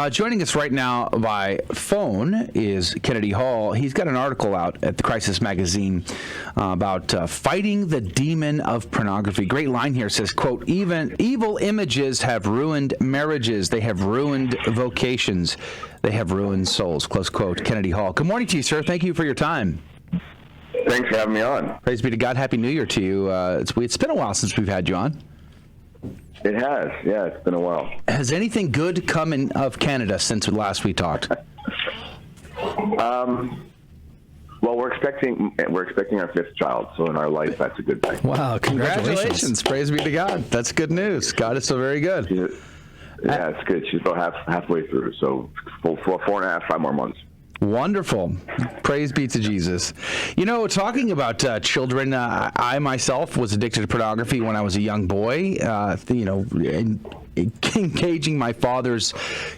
Joining us right now by phone is Kennedy Hall. He's got an article out at the Crisis Magazine about fighting the demon of pornography. Great line here says, quote, "Even evil images have ruined marriages. They have ruined vocations. They have ruined souls," close quote. Kennedy Hall. Good morning to you, sir. Thank you for your time. Thanks for having me on. Praise be to God. Happy New Year to you. It's been a while since we've had you on. It has. Yeah, it's been a while. Has anything good come in of Canada since last we talked? Well, we're expecting our fifth child, so in our life, that's a good thing. Wow, congratulations. Praise be to God. That's good news. God is so very good. Yeah, it's good. She's about halfway through, so 4.5, 5 more months. Wonderful. Praise be to Jesus. You know, talking about children, I myself was addicted to pornography when I was a young boy, engaging my father's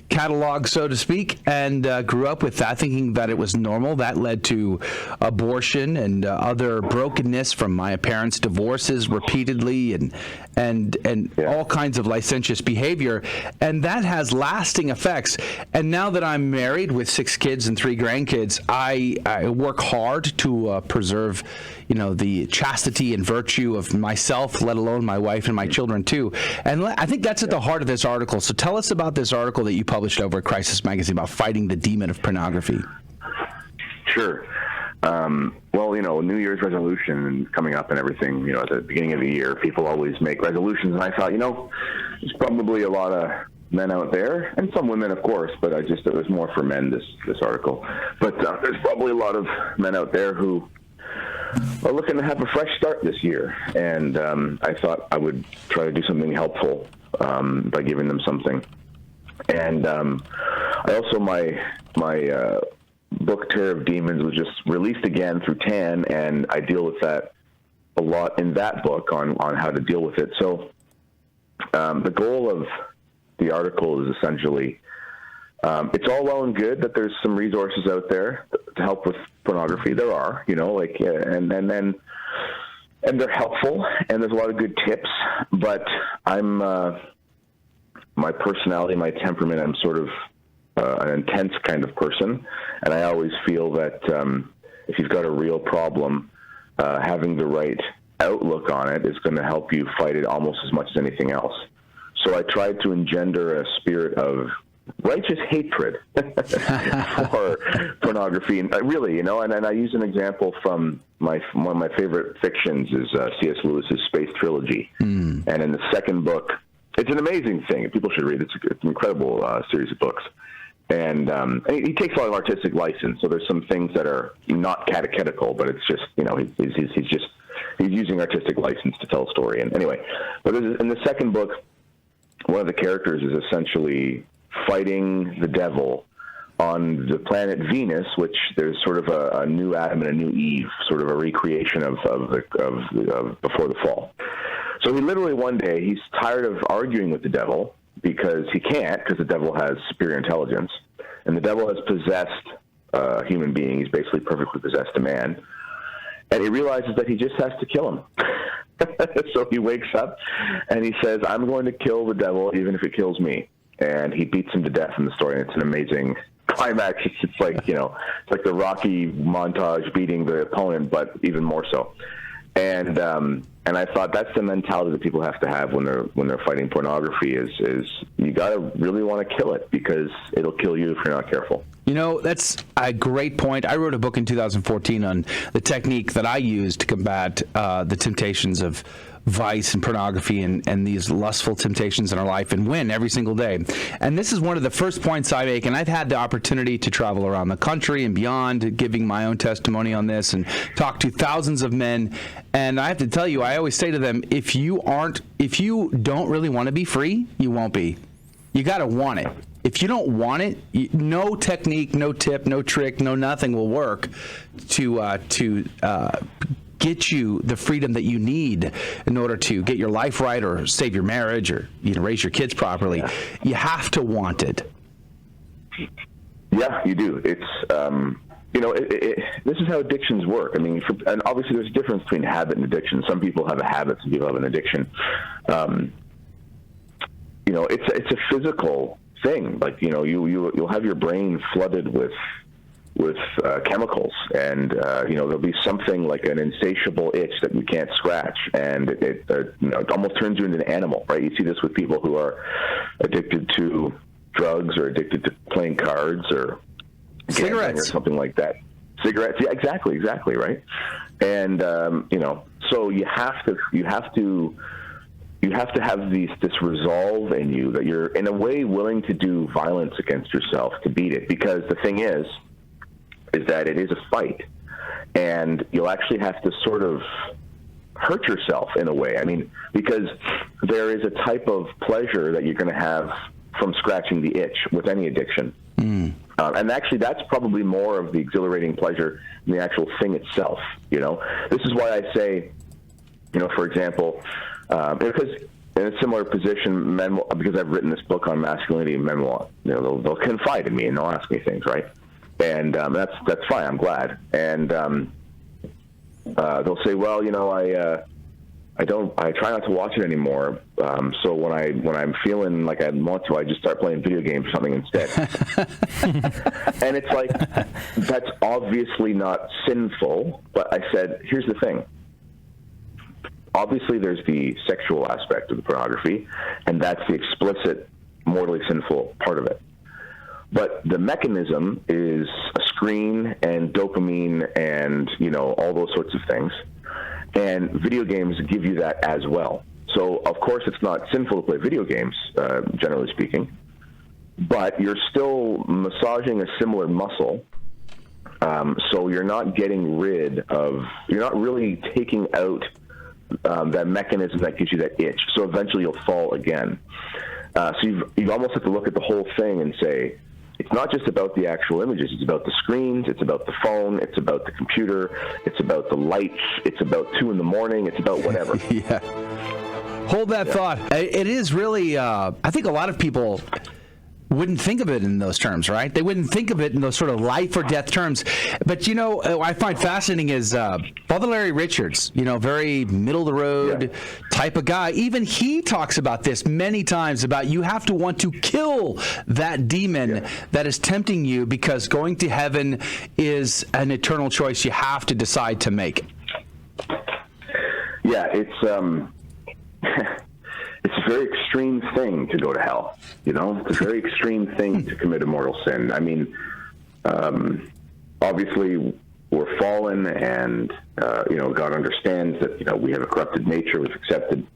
catalog, so to speak, and grew up with that, thinking that it was normal. That led to abortion and other brokenness from my parents' divorces repeatedly and all kinds of licentious behavior. And that has lasting effects. And now that I'm married with 6 kids and 3 grandkids, I work hard to preserve, the chastity and virtue of myself, let alone my wife and my children too. And I think that's at the heart of this article. So tell us about this article that you published over at Crisis Magazine about fighting the demon of pornography. Sure. Well, New Year's resolution coming up and everything, at the beginning of the year, people always make resolutions. And I thought, there's probably a lot of men out there, and some women, of course, but it was more for men, this article. But there's probably a lot of men out there who are looking to have a fresh start this year. And I thought I would try to do something helpful by giving them something. And I also, my book Terror of Demons was just released again through TAN, and I deal with that a lot in that book on how to deal with it. So the goal of the article is essentially, it's all well and good that there's some resources out there to help with pornography. There are, and they're helpful, and there's a lot of good tips, but I'm, my personality, my temperament, I'm sort of an intense kind of person, and I always feel that if you've got a real problem, having the right outlook on it is going to help you fight it almost as much as anything else. So I tried to engender a spirit of righteous hatred for pornography, and really, and I use an example from one of my favorite fictions is C.S. Lewis's Space Trilogy, and in the second book, it's an amazing thing. People should read it. It's an incredible series of books. And he takes a lot of artistic license, so there's some things that are not catechetical, but it's just, he's using artistic license to tell a story. And anyway, but in the second book, one of the characters is essentially fighting the devil on the planet Venus, which there's sort of a new Adam and a new Eve, sort of a recreation of before the fall. So he literally one day, he's tired of arguing with the devil, because he can't, because the devil has superior intelligence, and the devil has possessed a human being. He's basically perfectly possessed a man, and he realizes that he just has to kill him. So he wakes up, and he says, "I'm going to kill the devil, even if it kills me." And he beats him to death in the story, and it's an amazing climax. It's like, it's like the Rocky montage beating the opponent, but even more so. And I thought that's the mentality that people have to have when they're fighting pornography is you got to really want to kill it, because it'll kill you if you're not careful. That's a great point. I wrote a book in 2014 on the technique that I use to combat the temptations of vice and pornography and these lustful temptations in our life, and win every single day. And this is one of the first points I make, and I've had the opportunity to travel around the country and beyond, giving my own testimony on this and talk to thousands of men. And I have to tell you, I always say to them, if you don't really want to be free, you won't be. You got to want it. If you don't want it, no technique, no tip, no trick, no nothing will work to get you the freedom that you need in order to get your life right, or save your marriage, or raise your kids properly. Yeah. You have to want it. Yeah, you do. It's this is how addictions work. I mean, and obviously there's a difference between habit and addiction. Some people have a habit, some people have an addiction. It's a physical thing. Like, you'll have your brain flooded with chemicals, and there'll be something like an insatiable itch that you can't scratch, and it almost turns you into an animal, right? You see this with people who are addicted to drugs or addicted to playing cards or cigarettes or something like that. Cigarettes, yeah, exactly, right? And so you have to have this resolve in you that you're in a way willing to do violence against yourself to beat it, because the thing is that it is a fight, and you'll actually have to sort of hurt yourself in a way. I mean, because there is a type of pleasure that you're going to have from scratching the itch with any addiction. And actually, that's probably more of the exhilarating pleasure than the actual thing itself. This is why I say, for example, because in a similar position, men, because I've written this book on masculinity, men will, they'll confide in me and they'll ask me things, right? And that's fine. I'm glad. And they'll say, well, I try not to watch it anymore. So when I'm feeling like I want to, I just start playing video games or something instead. And it's like, that's obviously not sinful. But I said, here's the thing. Obviously, there's the sexual aspect of the pornography, and that's the explicit, mortally sinful part of it. But the mechanism is a screen and dopamine and, all those sorts of things. And video games give you that as well. So, of course, it's not sinful to play video games, generally speaking. But you're still massaging a similar muscle. So you're not you're not really taking out that mechanism that gives you that itch. So eventually you'll fall again. So you almost have to look at the whole thing and say, it's not just about the actual images. It's about the screens. It's about the phone. It's about the computer. It's about the lights. It's about 2 a.m. It's about whatever. Yeah. Hold that thought. It is really, I think a lot of people wouldn't think of it in those terms, right? They wouldn't think of it in those sort of life or death terms. But, what I find fascinating is Father Larry Richards, very middle of the road type of guy. Even he talks about this many times, about you have to want to kill that demon that is tempting you, because going to heaven is an eternal choice you have to decide to make. Yeah, it's it's a very extreme thing to go to hell. It's a very extreme thing to commit a mortal sin. I mean, obviously we're fallen, and God understands that we have a corrupted nature, was accepted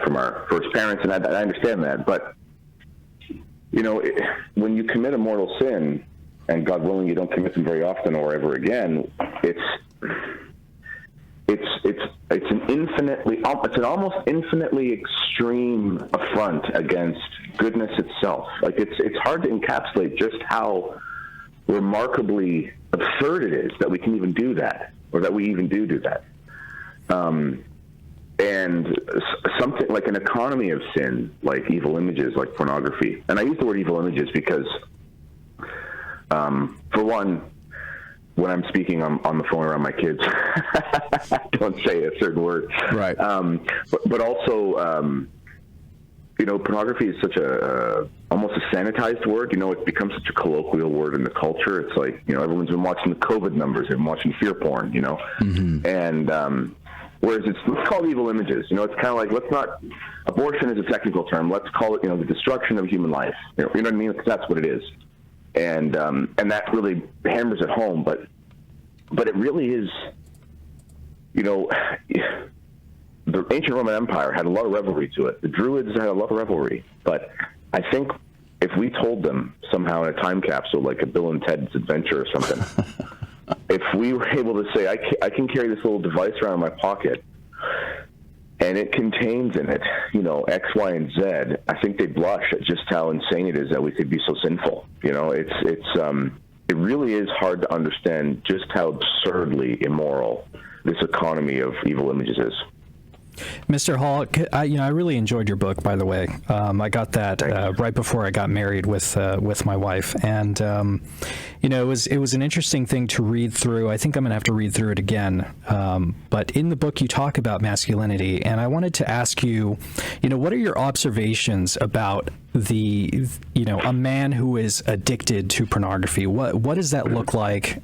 from our first parents, and I understand that. But when you commit a mortal sin, and God willing, you don't commit them very often or ever again, it's an almost infinitely extreme affront against goodness itself. Like, it's hard to encapsulate just how remarkably absurd it is that we can even do that, or that we even do that. And something like an economy of sin, like evil images, like pornography. And I use the word evil images because, for one, when I'm speaking on the phone around my kids, I don't say a certain word. Right. But also, pornography is such almost a sanitized word. It's become such a colloquial word in the culture. It's like, everyone's been watching the COVID numbers and watching fear porn, Mm-hmm. And whereas let's call it evil images. It's kind of like, abortion is a technical term. Let's call it, the destruction of human life. You know what I mean? Because that's what it is. And that really hammers it home, but it really is, the ancient Roman Empire had a lot of revelry to it. The Druids had a lot of revelry, but I think if we told them somehow in a time capsule, like a Bill and Ted's Adventure or something, if we were able to say, I can carry this little device around in my pocket, and it contains in it, X, Y, and Z, I think they'd blush at just how insane it is that we could be so sinful. It really is hard to understand just how absurdly immoral this economy of evil images is. Mr. Hall, I really enjoyed your book, by the way. I got that right before I got married with my wife, and it was an interesting thing to read through. I think I'm going to have to read through it again. But in the book, you talk about masculinity, and I wanted to ask you, what are your observations about a man who is addicted to pornography? What does that look like?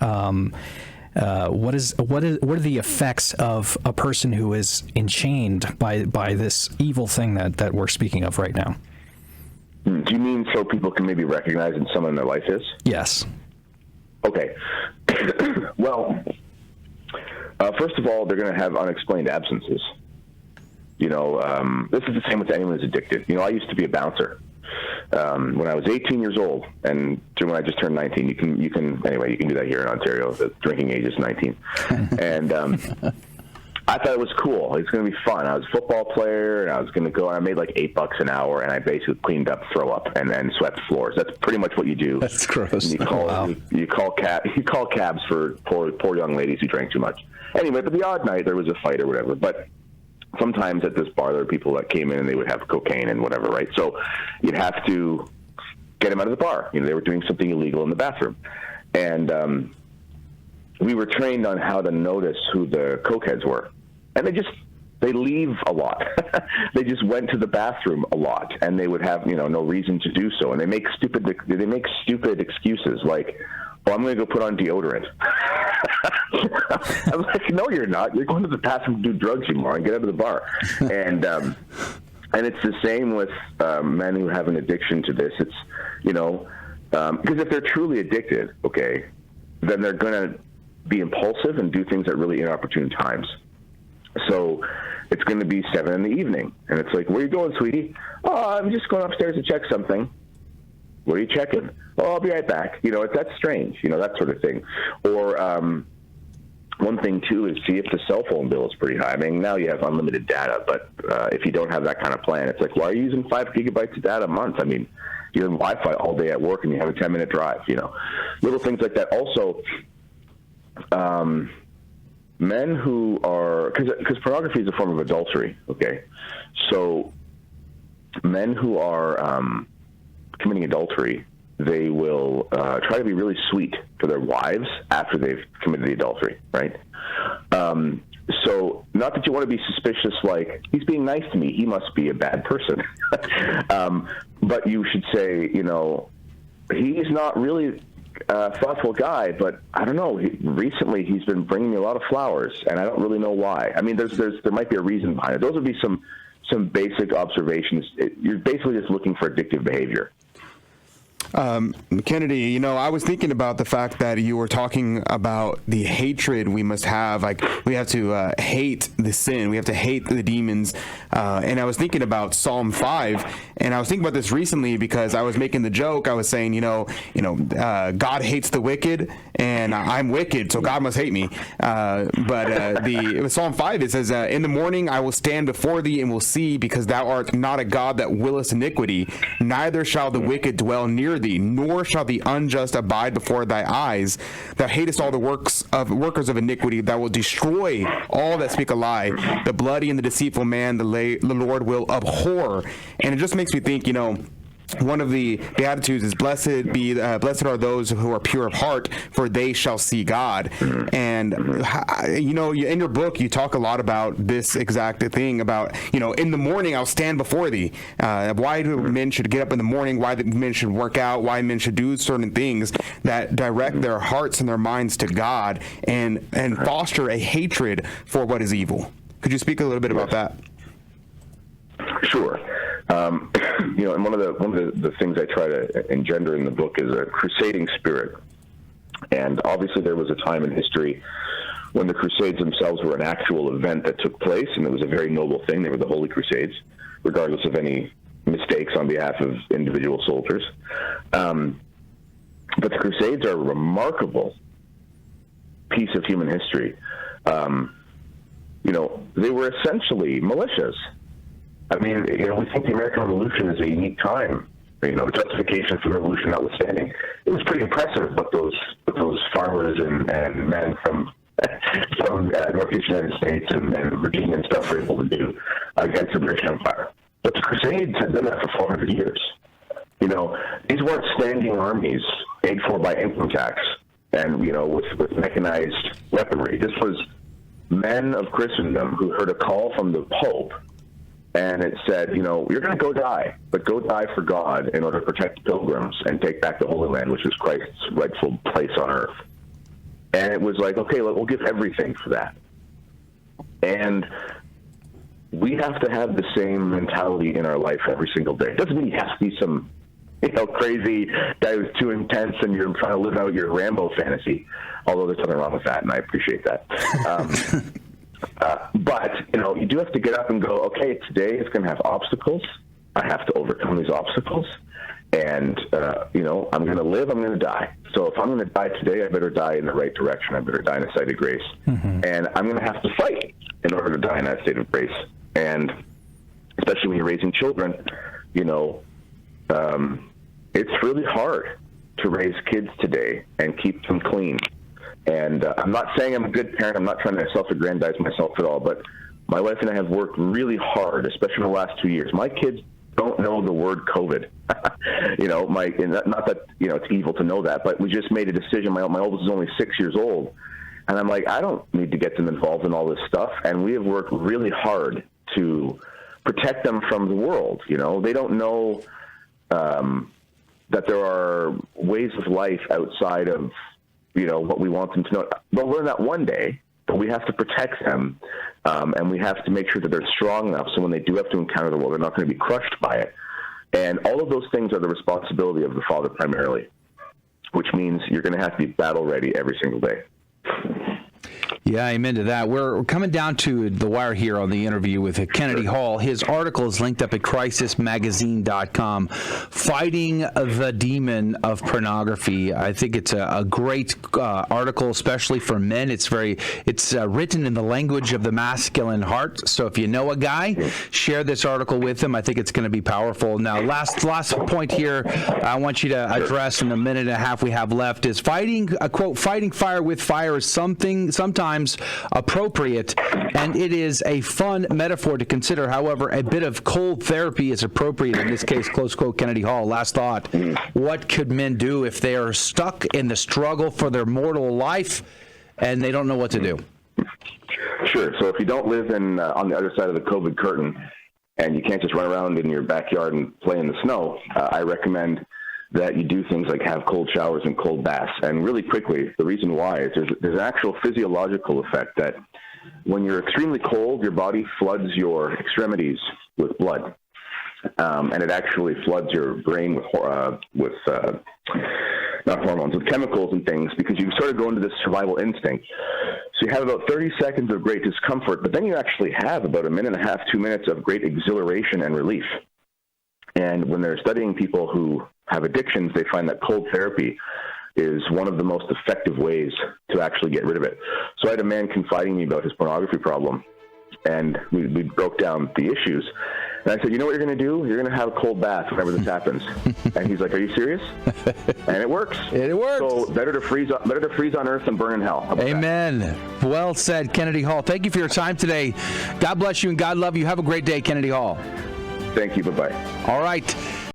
What are the effects of a person who is enchained by this evil thing that we're speaking of right now? Do you mean so people can maybe recognize in someone their life is? Yes. Okay. Well, first of all, they're going to have unexplained absences. This is the same with anyone who's addicted. I used to be a bouncer. When I was 18 years old, and when I just turned 19, you can do that here in Ontario. The drinking age is 19, and I thought it was cool. It's going to be fun. I was a football player, and I was going to go. And I made like $8 an hour, and I basically cleaned up throw up and swept floors. That's pretty much what you do. That's gross. You call cabs for poor young ladies who drank too much. Anyway, but the odd night there was a fight or whatever, but. Sometimes at this bar, there were people that came in and they would have cocaine and whatever, right? So you'd have to get them out of the bar. They were doing something illegal in the bathroom. And we were trained on how to notice who the cokeheads were. And they leave a lot. They just went to the bathroom a lot, and they would have, no reason to do so. And they make stupid excuses like, "Oh, I'm going to go put on deodorant." I'm like, "No, you're not. You're going to the bathroom to do drugs, you moron. Get out of the bar." And it's the same with men who have an addiction to this. It's, because if they're truly addicted, okay, then they're going to be impulsive and do things at really inopportune times. So it's going to be 7 in the evening, and it's like, "Where are you going, sweetie?" "Oh, I'm just going upstairs to check something." "What are you checking?" "Oh, I'll be right back." That's strange, that sort of thing. Or one thing, too, is see if the cell phone bill is pretty high. I mean, now you have unlimited data, but if you don't have that kind of plan, it's like, why are you using 5 gigabytes of data a month? I mean, you have Wi-Fi all day at work, and you have a 10-minute drive, Little things like that. Also, men who are, because pornography is a form of adultery, okay? So men who are committing adultery, they will try to be really sweet to their wives after they've committed the adultery, right? So not that you want to be suspicious, like, he's being nice to me, he must be a bad person. But you should say, he's not really a thoughtful guy, but I don't know, recently he's been bringing me a lot of flowers, and I don't really know why. I mean, there might be a reason behind it. Those would be some basic observations. You're basically just looking for addictive behavior. Kennedy, I was thinking about the fact that you were talking about the hatred we must have. Like, we have to hate the sin. We have to hate the demons. And I was thinking about Psalm 5, and I was thinking about this recently because I was making the joke. I was saying, God hates the wicked, and I'm wicked, so God must hate me. But with Psalm 5, it says, "In the morning I will stand before thee and will see, because thou art not a God that willest iniquity, neither shall the wicked dwell near thee, nor shall the unjust abide before thy eyes. Thou hatest all the workers of iniquity. Thou wilt destroy all that speak a lie. The bloody and the deceitful man the Lord will abhor." And it just makes me think, one of the Beatitudes is blessed are those who are pure of heart, for they shall see God. And in your book you talk a lot about this exact thing about, in the morning I'll stand before thee. Why do men should get up in the morning? Why the men should work out? Why men should do certain things that direct their hearts and their minds to God and foster a hatred for what is evil. Could you speak a little bit about that? Sure. And one of the things I try to engender in the book is a crusading spirit. And obviously there was a time in history when the Crusades themselves were an actual event that took place, and it was a very noble thing. They were the Holy Crusades, regardless of any mistakes on behalf of individual soldiers. But the Crusades are a remarkable piece of human history. They were essentially militias. I mean, we think the American Revolution is a unique time. Justification for the revolution notwithstanding, it was pretty impressive what those farmers and men from from Northeast United States and Virginia and stuff were able to do against the British Empire. But the Crusades had done that for 400 years. You know, these weren't standing armies paid for by income tax and, you know, with mechanized weaponry. This was men of Christendom who heard a call from the Pope, and it said, you know, you're going to go die, but go die for God in order to protect pilgrims and take back the Holy Land, which is Christ's rightful place on earth. And it was like, okay, look, we'll give everything for that. And we have to have the same mentality in our life every single day. It doesn't mean you have to be some, you know, crazy guy who's too intense and you're trying to live out your Rambo fantasy, although there's nothing wrong with that, and I appreciate that. But, you know, you do have to get up and go, okay, today it's going to have obstacles. I have to overcome these obstacles. And, you know, I'm going to live, I'm going to die. So if I'm going to die today, I better die in the right direction. I better die in a state of grace. Mm-hmm. And I'm going to have to fight in order to die in that state of grace. And especially when you're raising children, you know, it's really hard to raise kids today and keep them clean. And I'm not saying I'm a good parent. I'm not trying to self-aggrandize myself at all. But my wife and I have worked really hard, especially in the last 2 years. My kids don't know the word COVID. You know, not that, you know, it's evil to know that, but we just made a decision. My oldest is only 6 years old. And I'm like, I don't need to get them involved in all this stuff. And we have worked really hard to protect them from the world. You know, they don't know that there are ways of life outside of, you know, what we want them to know. They'll learn that one day, but we have to protect them, and we have to make sure that they're strong enough so when they do have to encounter the world, they're not going to be crushed by it. And all of those things are the responsibility of the father primarily, which means you're going to have to be battle ready every single day. Yeah, amen to that. We're coming down to the wire here on the interview with Kennedy Hall. His article is linked up at crisismagazine.com, Fighting the Demon of Pornography. I think it's a great article, especially for men. It's written in the language of the masculine heart. So if you know a guy, share this article with him. I think it's going to be powerful. Now, last point here I want you to address in the minute and a half we have left is fighting fire with fire is sometimes appropriate, and it is a fun metaphor to consider. However, a bit of cold therapy is appropriate in this case. Close quote, Kennedy Hall. Last thought. What could men do if they are stuck in the struggle for their mortal life and they don't know what to do? Sure. So if you don't live on the other side of the COVID curtain and you can't just run around in your backyard and play in the snow, I recommend that you do things like have cold showers and cold baths. And really quickly, the reason why is there's an actual physiological effect that when you're extremely cold, your body floods your extremities with blood. And it actually floods your brain with not hormones, with chemicals and things, because you sort of go into this survival instinct. So you have about 30 seconds of great discomfort, but then you actually have about 1.5 minutes, 2 minutes of great exhilaration and relief. And when they're studying people who have addictions, they find that cold therapy is one of the most effective ways to actually get rid of it. So I had a man confiding me about his pornography problem, and we broke down the issues. And I said, you know what you're going to do? You're going to have a cold bath whenever this happens. And he's like, are you serious? And it works. It works. So better to freeze on earth than burn in hell. Amen. That? Well said, Kennedy Hall. Thank you for your time today. God bless you and God love you. Have a great day, Kennedy Hall. Thank you. Bye-bye. All right.